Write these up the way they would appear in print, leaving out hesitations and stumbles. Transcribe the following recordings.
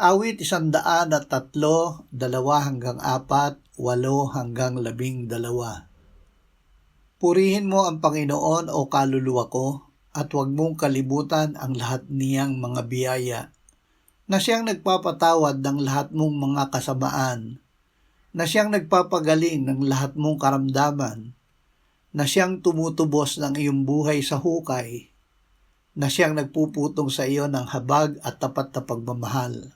Awit 103, 2-4, 8-12. Purihin mo ang Panginoon o kaluluwa ko, at huwag mong kalibutan ang lahat niyang mga biyaya, na siyang nagpapatawad ng lahat mong mga kasamaan, na siyang nagpapagaling ng lahat mong karamdaman, na siyang tumutubos ng iyong buhay sa hukay, na siyang nagpuputong sa iyo ng habag at tapat na pagmamahal.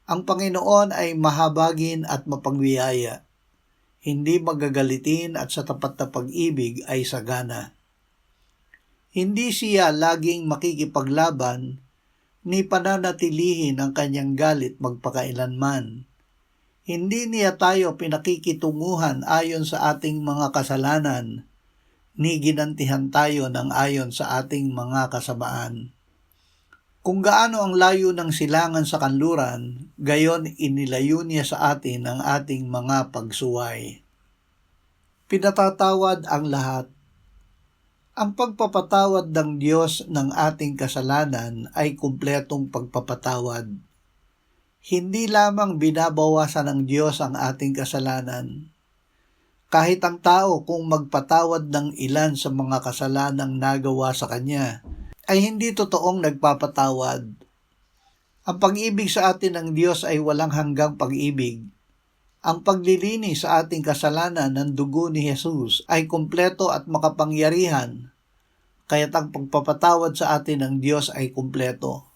Ang Panginoon ay mahabagin at mapagbiyaya, hindi magagalitin at sa tapat na pag-ibig ay sagana. Hindi siya laging makikipaglaban, ni pananatilihin ang kanyang galit magpakailanman. Hindi niya tayo pinakikitunguhan ayon sa ating mga kasalanan, ni ginantihan tayo ng ayon sa ating mga kasamaan. Kung gaano ang layo ng silangan sa kanluran, gayon inilayo niya sa atin ang ating mga pagsuway. Pinatatawad ang lahat. Ang pagpapatawad ng Diyos ng ating kasalanan ay kumpletong pagpapatawad. Hindi lamang binabawasan ng Diyos ang ating kasalanan. Kahit ang tao kung magpatawad ng ilan sa mga kasalanang nagawa sa Kanya, ay hindi totoong nagpapatawad. Ang pag-ibig sa atin ng Diyos ay walang hanggang pag-ibig. Ang paglilinis sa ating kasalanan ng dugo ni Jesus ay kumpleto at makapangyarihan, kaya't ang pagpapatawad sa atin ng Diyos ay kumpleto.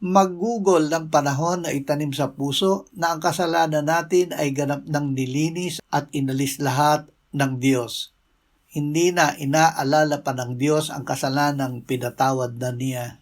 Maggugol ng panahon na itanim sa puso na ang kasalanan natin ay ganap ng nilinis at inalis lahat ng Diyos. Hindi na inaalala pa ng Diyos ang kasalanang pinatawad na niya.